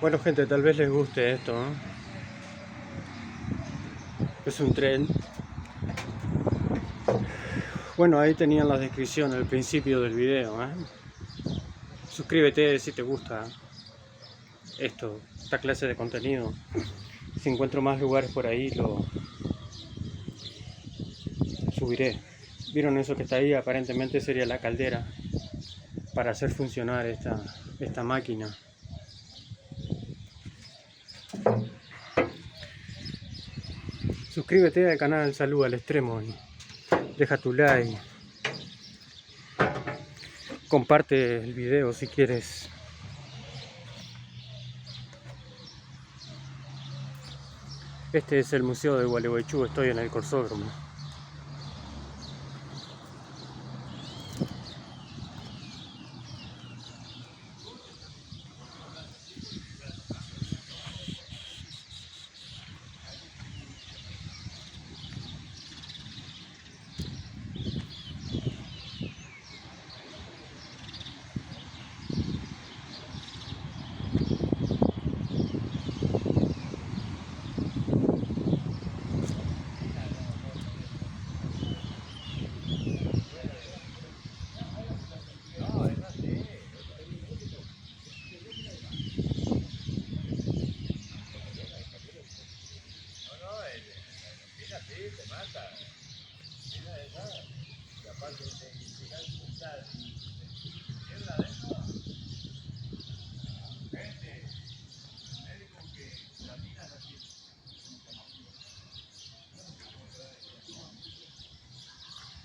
Bueno, gente, tal vez les guste esto, ¿no? Es un tren. Bueno, ahí tenían la descripción al principio del video, ¿eh? Suscríbete si te gusta esta clase de contenido. Si encuentro más lugares por ahí, lo subiré. ¿Vieron eso que está ahí? Aparentemente sería la caldera para hacer funcionar esta máquina. Suscríbete al canal Salud al Extremo y deja tu like. Comparte el video si quieres. Este es el Museo de Gualeguaychú, estoy en el Corsódromo.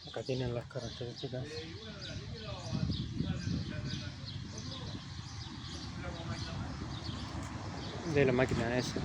Acá tienen las características de la máquina esa.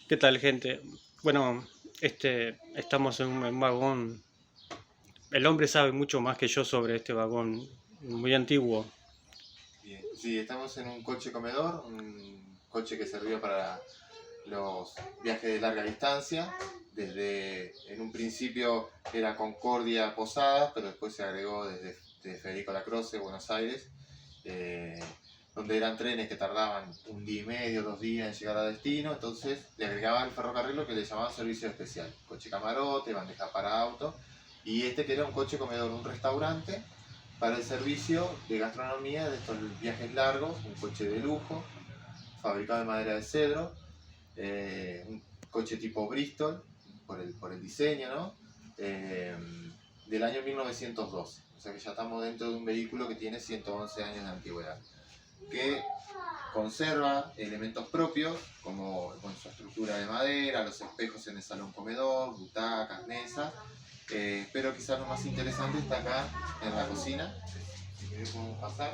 ¿Qué tal, gente? Bueno, estamos en un vagón. El hombre sabe mucho más que yo sobre este vagón muy antiguo. Bien, sí, estamos en un coche comedor, un coche que sirvió para los viajes de larga distancia. En un principio era Concordia Posadas, pero después se agregó desde Federico Lacroze, Buenos Aires, donde eran trenes que tardaban un día y medio, 2 días en llegar a destino. Entonces le agregaban el ferrocarril lo que le llamaban servicio especial, coche camarote, bandeja para auto, y que era un coche comedor, un restaurante para el servicio de gastronomía de estos viajes largos, un coche de lujo, fabricado de madera de cedro, un coche tipo Bristol, por el diseño, ¿no? Del año 1912, o sea que ya estamos dentro de un vehículo que tiene 111 años de antigüedad, que conserva elementos propios, como su estructura de madera, los espejos en el salón comedor, butacas, mesas, pero quizás lo más interesante está acá en la cocina. Si querés podemos pasar,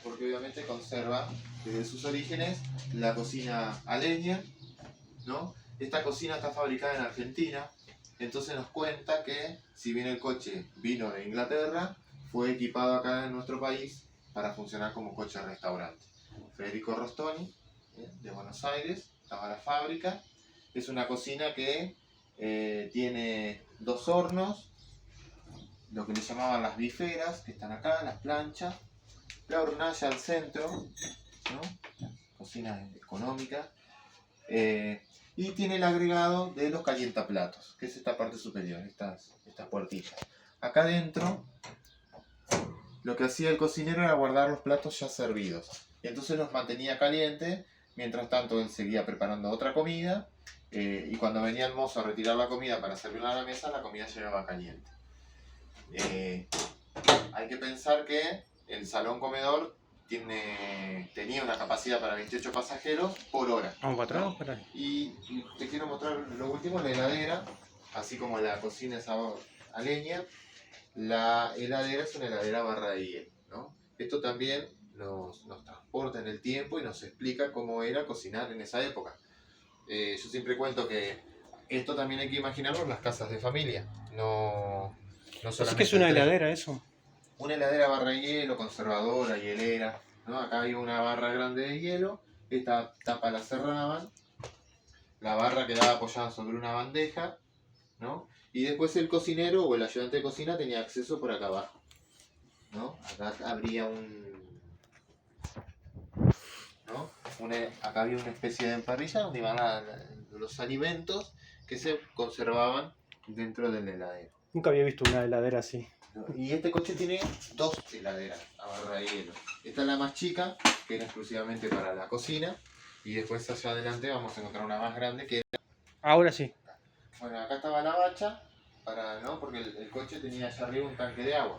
porque obviamente conserva desde sus orígenes la cocina a leña, ¿no? Esta cocina está fabricada en Argentina, entonces nos cuenta que si bien el coche vino de Inglaterra, fue equipado acá en nuestro país para funcionar como coche restaurante. Federico Rostoni, de Buenos Aires, estaba la fábrica. Es una cocina que tiene 2 hornos, lo que le llamaban las biferas, que están acá, las planchas, la hornalla al centro, ¿no? Cocina económica. Y tiene el agregado de los calientaplatos, que es esta parte superior, estas puertillas. Acá adentro, lo que hacía el cocinero era guardar los platos ya servidos. Y entonces los mantenía calientes, mientras tanto él seguía preparando otra comida. Y cuando venía el mozo a retirar la comida para servirla a la mesa, la comida llegaba caliente. Hay que pensar que el salón comedor tenía una capacidad para 28 pasajeros por hora. ¿Vamos para atrás o para ahí? Y te quiero mostrar lo último, la heladera, así como la cocina es a leña, la heladera es una heladera barra de hielo, ¿no? Esto también nos transporta en el tiempo y nos explica cómo era cocinar en esa época. Yo siempre cuento que esto también hay que imaginarlo en las casas de familia, no solamente. ¿Así que es una heladera eso? Una heladera barra de hielo, conservadora, hielera, ¿no? Acá hay una barra grande de hielo, esta tapa la cerraban, la barra quedaba apoyada sobre una bandeja, ¿no? Y después el cocinero o el ayudante de cocina tenía acceso por acá abajo, ¿no? Acá habría acá había una especie de parrilla donde iban los alimentos que se conservaban dentro del heladero. Nunca había visto una heladera así. Y este coche tiene dos heladeras a barra de hielo. Esta es la más chica, que era exclusivamente para la cocina. Y después allá adelante vamos a encontrar una más grande que era... Ahora sí. Bueno, acá estaba la bacha, porque el coche tenía allá arriba un tanque de agua.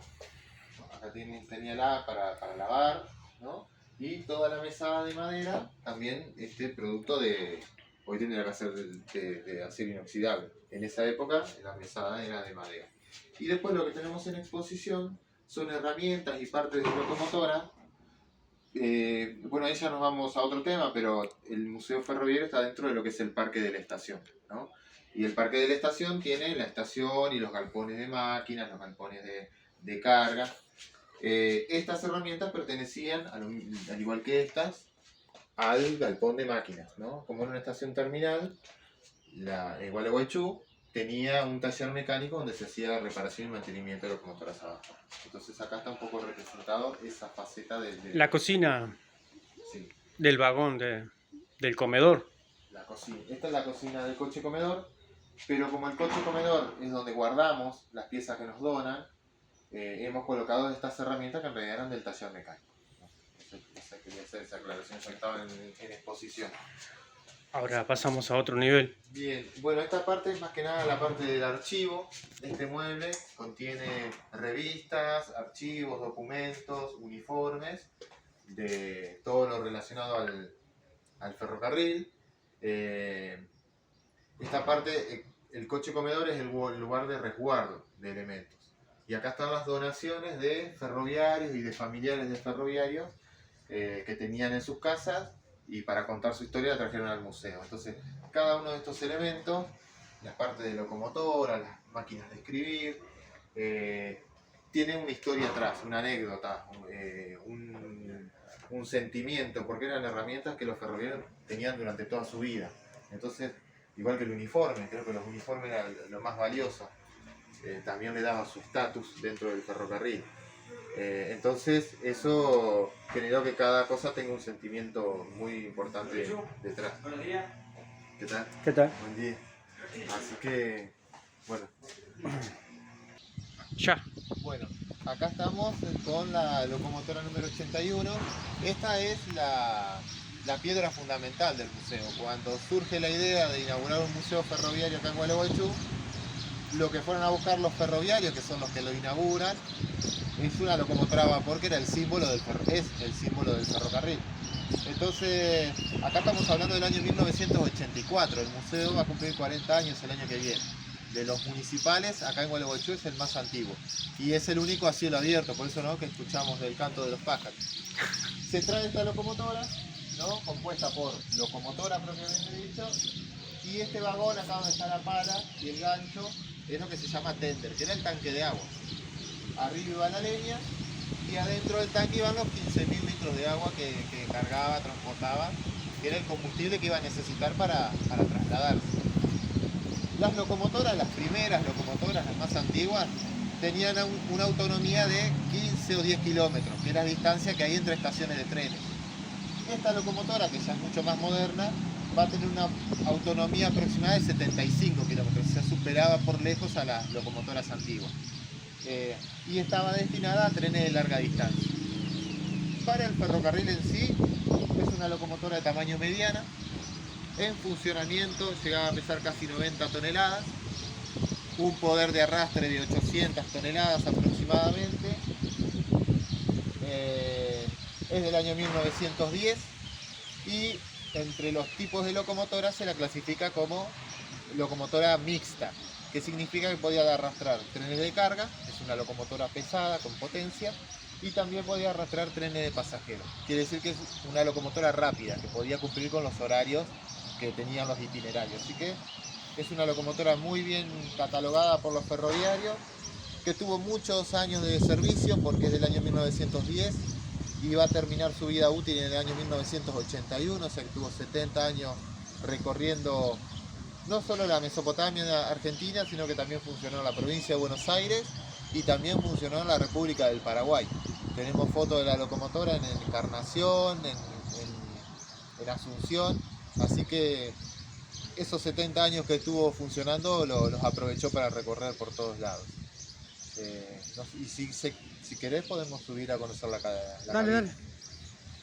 Acá tenía la para lavar, ¿no? Y toda la mesada de madera, también producto de... Hoy tendría que ser de acero inoxidable. En esa época la mesada era de madera. Y después lo que tenemos en exposición son herramientas y partes de locomotora. Bueno, ahí ya nos vamos a otro tema, pero el Museo Ferroviario está dentro de lo que es el Parque de la Estación, ¿no? Y el Parque de la Estación tiene la estación y los galpones de máquinas, los galpones de carga. Estas herramientas pertenecían, al igual que estas, al galpón de máquinas, ¿no? Como era una estación terminal, el Gualeguaychú tenía un taller mecánico donde se hacía reparación y mantenimiento de locomotoras abajo. Entonces acá está un poco representado esa faceta La cocina, sí, del vagón, del comedor. la cocina. Esta es la cocina del coche comedor, pero como el coche comedor es donde guardamos las piezas que nos donan, hemos colocado estas herramientas que en realidad eran del taller mecánico. Quería hacer esa aclaración, ya estaba en exposición. Ahora pasamos a otro nivel. Bien, bueno, esta parte es más que nada la parte del archivo. Este mueble contiene revistas, archivos, documentos, uniformes, de todo lo relacionado al ferrocarril. Esta parte, el coche comedor es el lugar de resguardo de elementos. Y acá están las donaciones de ferroviarios y de familiares de ferroviarios que tenían en sus casas y para contar su historia la trajeron al museo. Entonces, cada uno de estos elementos, las partes de locomotora, las máquinas de escribir, tiene una historia atrás, una anécdota, un sentimiento, porque eran herramientas que los ferroviarios tenían durante toda su vida. Entonces, igual que el uniforme, creo que los uniformes eran lo más valioso. También le daba su estatus dentro del ferrocarril. Entonces eso generó que cada cosa tenga un sentimiento muy importante detrás. Buenos días. ¿Qué tal? ¿Qué tal? Buen día. Así que, bueno. Ya. Bueno, acá estamos con la locomotora número 81. Esta es la piedra fundamental del museo. Cuando surge la idea de inaugurar un museo ferroviario acá en Gualeguaychú, lo que fueron a buscar los ferroviarios, que son los que lo inauguran, es una locomotora a vapor que era el símbolo del ferrocarril. Entonces, acá estamos hablando del año 1984, el museo va a cumplir 40 años el año que viene. De los municipales, acá en Gualeguaychú es el más antiguo. Y es el único a cielo abierto, por eso, ¿no?, que escuchamos el canto de los pájaros. Se trae esta locomotora, ¿no?, compuesta por locomotora propiamente dicho, y este vagón, acá donde está la pala y el gancho, es lo que se llama tender, que era el tanque de agua. Arriba iba la leña y adentro del tanque iban los 15.000 litros de agua que cargaba, transportaba, que era el combustible que iba a necesitar para trasladarse. Las locomotoras, las primeras locomotoras, las más antiguas, tenían una autonomía de 15 o 10 kilómetros, que era la distancia que hay entre estaciones de trenes. Esta locomotora, que ya es mucho más moderna, va a tener una autonomía aproximada de 75 kilómetros, se superaba por lejos a las locomotoras antiguas. Y estaba destinada a trenes de larga distancia. Para el ferrocarril en sí, es una locomotora de tamaño mediana. En funcionamiento llegaba a pesar casi 90 toneladas, un poder de arrastre de 800 toneladas aproximadamente. Es del año 1910 y entre los tipos de locomotoras se la clasifica como locomotora mixta, que significa que podía arrastrar trenes de carga, es una locomotora pesada con potencia, y también podía arrastrar trenes de pasajeros. Quiere decir que es una locomotora rápida, que podía cumplir con los horarios que tenían los itinerarios. Así que es una locomotora muy bien catalogada por los ferroviarios, que tuvo muchos años de servicio porque es del año 1910 y va a terminar su vida útil en el año 1981, o sea que tuvo 70 años recorriendo no solo la Mesopotamia argentina, sino que también funcionó en la provincia de Buenos Aires y también funcionó en la República del Paraguay. Tenemos fotos de la locomotora en Encarnación, en Asunción, así que esos 70 años que estuvo funcionando los aprovechó para recorrer por todos lados. Y si querés podemos subir a conocer la cabina. Dale.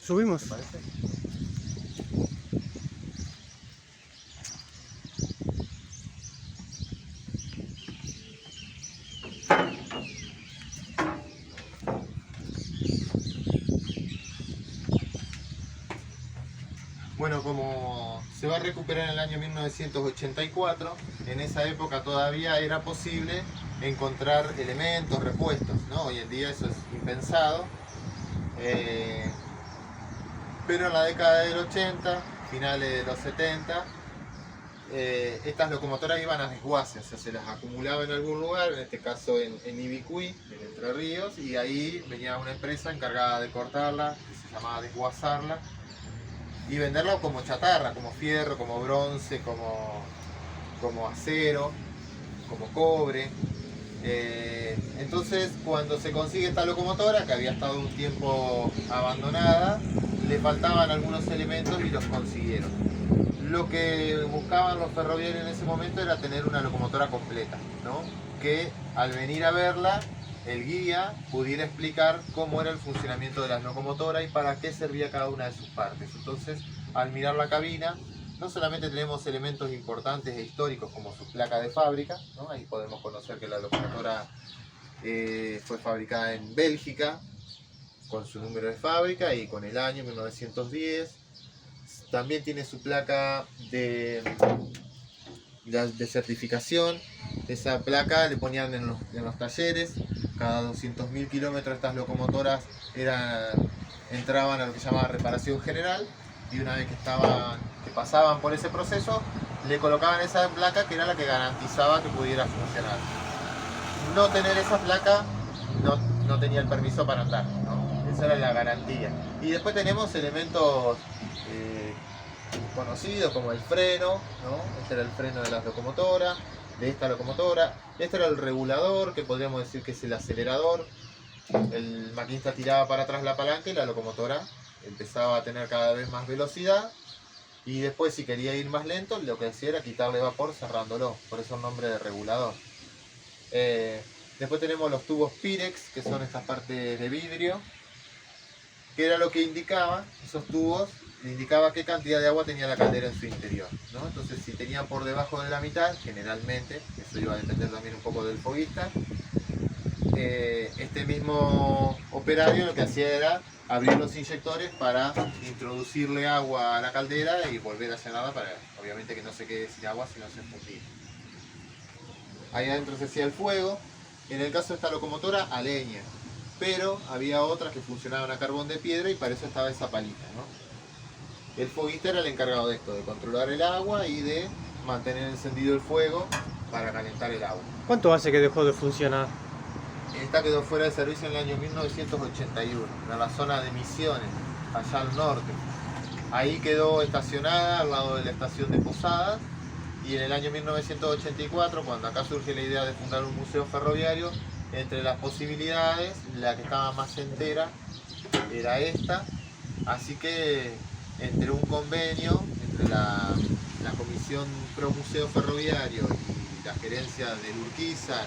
Subimos. ¿Te parece? Bueno, como se va a recuperar en el año 1984, en esa época todavía era posible encontrar elementos, repuestos, ¿no? Hoy en día eso es impensado. Pero en la década del 80, finales de los 70, estas locomotoras iban a desguace, o sea, se las acumulaba en algún lugar, en este caso en Ibicuí, en Entre Ríos, y ahí venía una empresa encargada de cortarla, que se llamaba desguazarla, y venderla como chatarra, como fierro, como bronce, como acero, como cobre. Entonces, cuando se consigue esta locomotora, que había estado un tiempo abandonada, le faltaban algunos elementos y los consiguieron. Lo que buscaban los ferroviarios en ese momento era tener una locomotora completa, ¿no? Que al venir a verla, el guía pudiera explicar cómo era el funcionamiento de las locomotoras y para qué servía cada una de sus partes. Entonces, al mirar la cabina, no solamente tenemos elementos importantes e históricos como su placa de fábrica, ¿no? Ahí podemos conocer que la locomotora fue fabricada en Bélgica, con su número de fábrica y con el año 1910. También tiene su placa de certificación. Esa placa le ponían en los talleres. Cada 200.000 kilómetros estas locomotoras entraban a lo que se llamaba reparación general, y una vez que pasaban por ese proceso, le colocaban esa placa que era la que garantizaba que pudiera funcionar. No tener esa placa no tenía el permiso para andar, ¿no? Esa era la garantía. Y después tenemos elementos conocidos como el freno, ¿no? Este era el freno de esta locomotora. Este era el regulador, que podríamos decir que es el acelerador. El maquinista tiraba para atrás la palanca y la locomotora empezaba a tener cada vez más velocidad, y después, si quería ir más lento, lo que hacía era quitarle vapor cerrándolo, por eso el nombre de regulador. Después tenemos los tubos Pirex, que son estas partes de vidrio, que era lo que indicaba, esos tubos le indicaba qué cantidad de agua tenía la caldera en su interior, ¿no? Entonces, si tenía por debajo de la mitad, generalmente, eso iba a depender también un poco del foguista, este mismo operario lo que hacía era abrir los inyectores para introducirle agua a la caldera y volver a llenarla para, obviamente, que no se quede sin agua, sino se fundía. Ahí adentro se hacía el fuego. En el caso de esta locomotora, a leña, pero había otras que funcionaban a carbón de piedra y para eso estaba esa palita, ¿no? El foguista era el encargado de esto, de controlar el agua y de mantener encendido el fuego para calentar el agua. ¿Cuánto hace que dejó de funcionar? Esta quedó fuera de servicio en el año 1981, en la zona de Misiones, allá al norte. Ahí quedó estacionada al lado de la estación de Posadas, y en el año 1984, cuando acá surge la idea de fundar un museo ferroviario, entre las posibilidades, la que estaba más entera era esta, así que entre un convenio entre la Comisión Pro Museo Ferroviario y la gerencia del Urquiza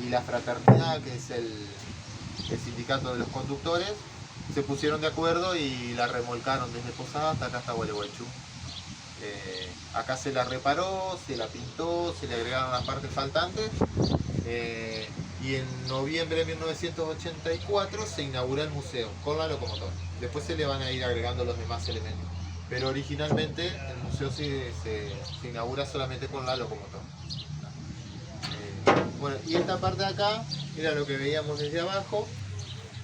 y la Fraternidad, que es el sindicato de los conductores, se pusieron de acuerdo y la remolcaron desde Posada hasta acá, hasta Gualeguaychú. Acá se la reparó, se la pintó, se le agregaron las partes faltantes, y en noviembre de 1984 se inaugura el museo con la locomotora. Después se le van a ir agregando los demás elementos, pero originalmente el museo se inaugura solamente con la locomotora. Bueno, y esta parte de acá era lo que veíamos desde abajo.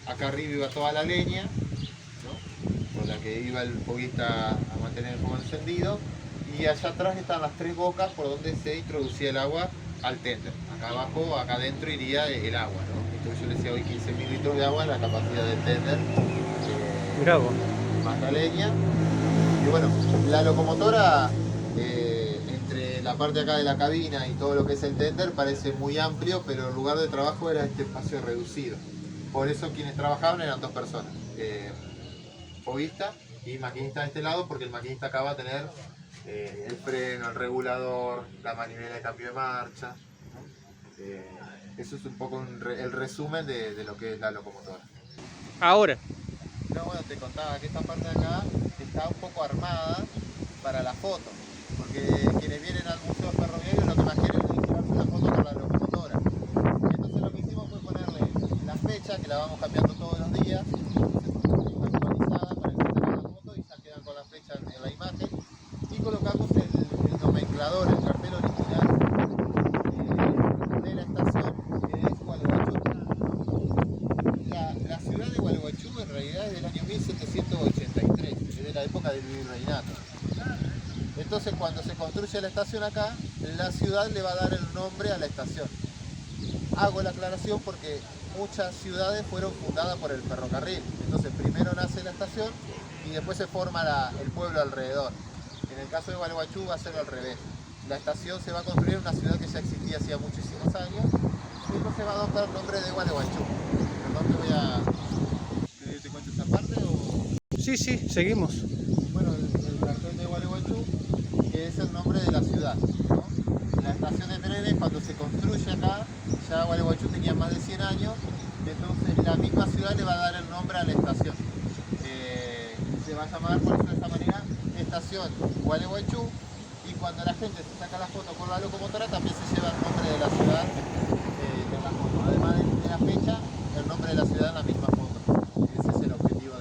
Acá arriba iba toda la leña, ¿no?, con la que iba el foguista a mantener el fuego encendido, y allá atrás están las 3 bocas por donde se introducía el agua al tender. Acá abajo, acá adentro iría el agua, ¿no? Esto yo les decía hoy 15.000 litros de agua, la capacidad del tender, Mirá vos. más la leña. Y bueno, la locomotora, entre la parte acá de la cabina y todo lo que es el tender, parece muy amplio, pero el lugar de trabajo era este espacio reducido. Por eso quienes trabajaban eran 2 personas, foguista y maquinista de este lado, porque el maquinista acá va a tener el freno, el regulador, la manivela de cambio de marcha, ¿no? Eso es un poco el resumen de lo que es la locomotora. Ahora, No, bueno, te contaba que esta parte de acá está un poco armada para la foto, porque quienes vienen al museo ferroviario lo que más quieren es tirarse la foto con la locomotora. Entonces lo que hicimos fue ponerle la fecha, que la vamos cambiando todos los días, actualizada para que se la foto y ya quedan con la fecha en la imagen, y colocamos el nomenclador, el cartel original de la estación, que es Gualeguaychú. La ciudad de Gualeguaychú en realidad es del año 1783, es de la época del virreinato. Entonces cuando se construye la estación acá, la ciudad le va a dar el nombre a la estación. Hago la aclaración porque muchas ciudades fueron fundadas por el ferrocarril. Entonces primero nace la estación y después se forma el pueblo alrededor. En el caso de Gualeguaychú va a ser al revés. La estación se va a construir en una ciudad que ya existía hacía muchísimos años y entonces va a adoptar el nombre de Gualeguaychú. Perdón, ¿te cuento esa parte o...? sí, seguimos. Bueno, el cartel de Gualeguaychú, que es el nombre de la ciudad, ¿no? La estación de trenes, cuando se construye acá, ya Gualeguaychú tenía más de 100 años, entonces la misma ciudad le va a dar el nombre a la estación. Se va a llamar por eso de esta manera Estación Gualeguaychú, y cuando la gente se saca la foto con la locomotora también se lleva el nombre de la ciudad en la foto. Además de la fecha, el nombre de la ciudad en la misma foto. Ese es el objetivo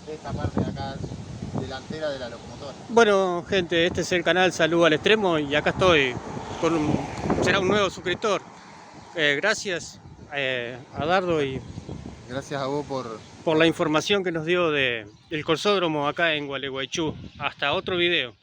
de esta parte de acá delantera de la locomotora. Bueno, gente, este es el canal Salud al Extremo y acá estoy será un nuevo suscriptor. Gracias a Dardo y Gracias a vos por la información que nos dio del Corsódromo acá en Gualeguaychú. Hasta otro video.